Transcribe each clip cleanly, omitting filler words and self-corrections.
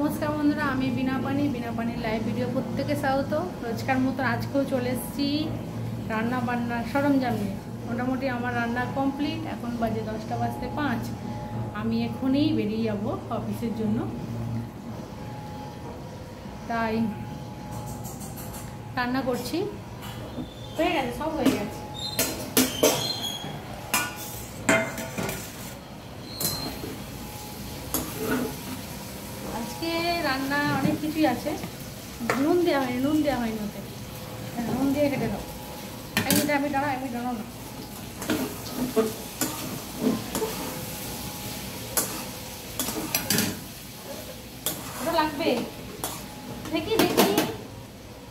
नमस्कार बंधुरा बिना पानी लाइव भिडियो प्रत्येके स्वागत। रोजकार मतो आजकेও चले एसेছি रान्ना बान्नार सरंजाम निয়ে। मोटामुटी आमार रान्ना कमप्लीट। এখন বাজে 10টা বাজতে 5। আমি এখনই বেরিয়ে যাব অফিসের জন্য, তাই রান্না করছি। হয়ে গেছে, সব হয়ে গেছে। আজকে রান্না অনেক কিছুই আছে। নুন দেওয়া হয়নি, নুন ওতে। নুন দিয়ে কেটে দাও। আমি দাঁড়াও না। ওটা লাগবে, দেখি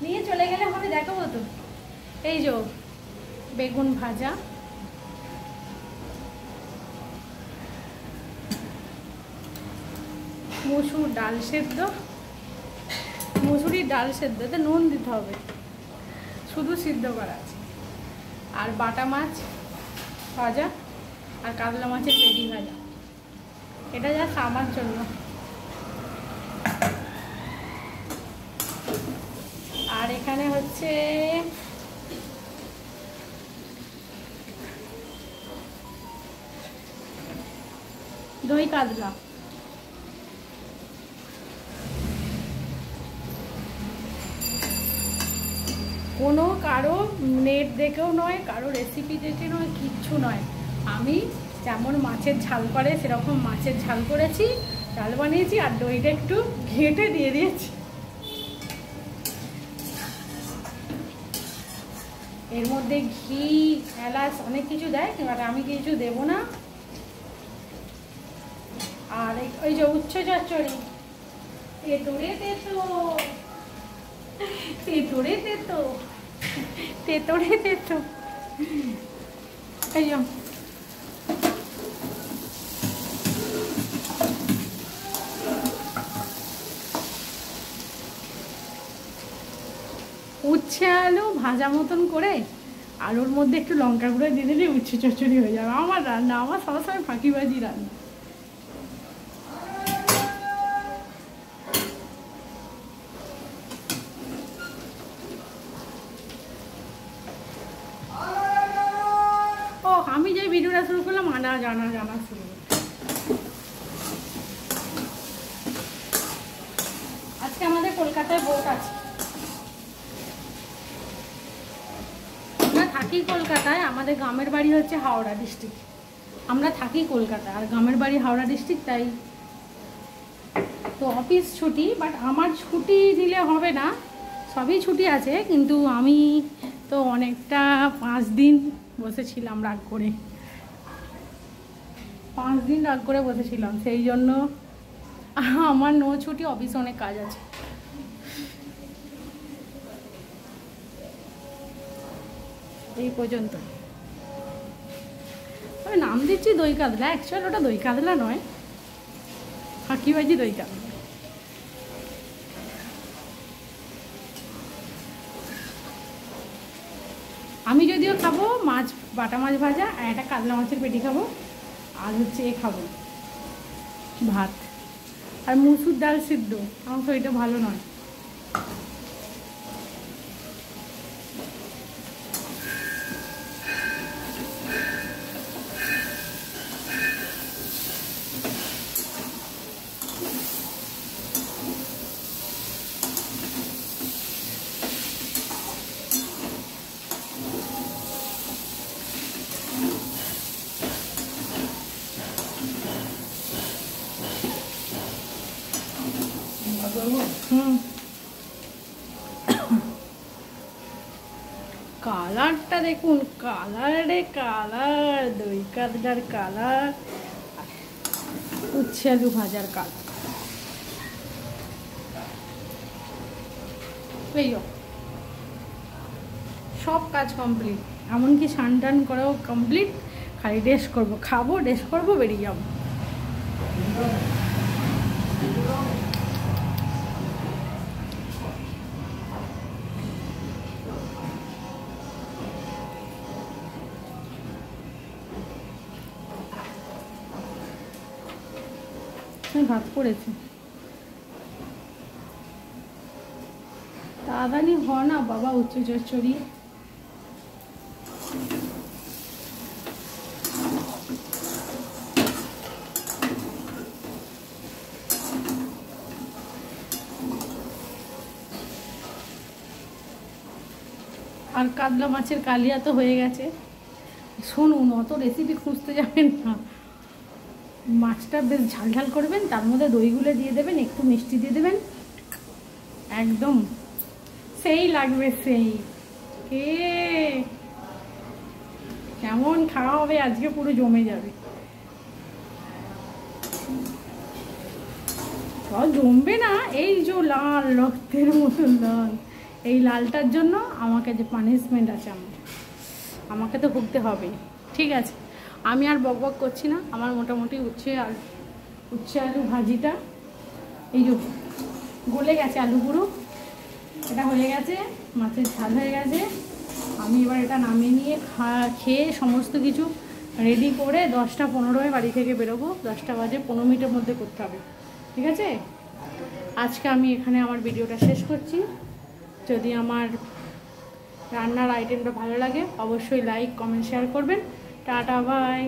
নিয়ে চলে গেলে হবে, দেখাবো তো। এই যে বেগুন ভাজা, মসুর ডাল সেদ্ধ, মসুরির ডাল সেদ্ধ, এতে নুন দিতে হবে, শুধু সিদ্ধ করা আছে। আর বাটা মাছ ভাজা আর কাতলা মাছের পেটি ভাজা। এটা যা আমার জন্য। আর এখানে হচ্ছে দই কাতলা। কোনো কারো নেট দেখেও নয়, কারো রেসিপি দেখে নয়, কিচ্ছু নয়। আমি যেমন মাছের ঝাল করে সেরকম মাছের ঝাল করেছি, ঝাল বানিয়েছি, আর দইটা একটু ঘেঁটে দিয়ে দিয়েছি। এর মধ্যে ঘি, এলাচ অনেক কিছু দেয়, এবার আমি কিছু দেবো না। আর ওই যে উচ্ছে চচ্চড়ি, তেঁতুড়ে তেতো, এই উচ্ছে আলু ভাজা মতন করে, আর ওর মধ্যে একটু লঙ্কা গুঁড়ো দিয়ে দিলে উচ্ছে চচ্চড়ি হয়ে যাবে। আমার রান্না, আমার সবসময় ফাঁকিবাজি রান্না। আমি যে ভিডিওটা শুরু করলাম জানা শুরু। আজকে আমাদের কলকাতায় ভোট আছে। আমরা থাকি কলকাতায়, আমাদের গ্রামের বাড়ি হচ্ছে হাওড়া ডিস্ট্রিক্ট। আমরা থাকি কলকাতা আর গ্রামের বাড়ি হাওড়া ডিস্ট্রিক্ট, তাই তো অফিস ছুটি। বাট আমার ছুটি নিলে হবে না, সবই ছুটি আছে, কিন্তু আমি তো অনেকটা 5 দিন বসেছিলাম রাগ করে। 5 দিন রাগ করে বসেছিলাম, সেই জন্য আমার নো ছুটি, অফিসে অনেক কাজ আছে। এই পর্যন্ত তবে নাম দিচ্ছি দই কাতলা, অ্যাকচুয়ালি ওটা দই কাতলা নয়, ফাঁকিবাজি দই কাতলা। আমি যদিও খাবো মাছ, বাটা মাছ ভাজা, আর একটা কাতলা মাছের পেটি খাবো, আর হচ্ছে খাবো ভাত আর মসুর ডাল সিদ্ধ। আমার শরীরটা ভালো নয়। কালারটা দেখুন, কালার, দই কাতলার কালার, উচ্ছে আলু ভাজার কালার। এই সব কাজ কমপ্লিট, এমনকি স্নান টান করাও কমপ্লিট। খালি রেস্ট করবো, খাবো, রেস্ট করবো, বেরিয়ে যাবো। ভাত করেছি। তাড়াতাড়ি হ না বাবা, উচ্চ চচ্চড়ি। আর কাতলা মাছের কালিয়া তো হয়ে গেছে। শুনুন, অত রেসিপি খুঁজতে যাবেন না, মাছটা বেশ ঝাল ঝাল করবেন, তার মধ্যে দইগুলো দিয়ে দেবেন, একটু মিষ্টি দিয়ে দেবেন, একদম সেই লাগবে সেই। কে কেমন খাওয়া হবে আজকে, পুরো জমে যাবে। জমবে না, এই যে লাল রক্তের মতো লাল, এই লালটার জন্য আমাকে যে পানিশমেন্ট আছে, আমাকে তো ভুগতে হবে। ঠিক আছে, আমি আর বক বক করছি না। আমার মোটামুটি উচ্ছে আলু ভাজিটা এই যে গলে গেছে, আলু পুরো এটা হয়ে গেছে, মাছের ঝাল হয়ে গেছে। আমি এবার এটা নামিয়ে নিয়ে খেয়ে সমস্ত কিছু রেডি করে 10টা 15 বাড়ি থেকে বেরোবো। 10টা বাজে 15 মিনিটের মধ্যে করতে হবে। ঠিক আছে, আজকে আমি এখানে আমার ভিডিওটা শেষ করছি। যদি আমার রান্নার আইটেমটা ভালো লাগে অবশ্যই লাইক কমেন্ট শেয়ার করবেন। Tata bye.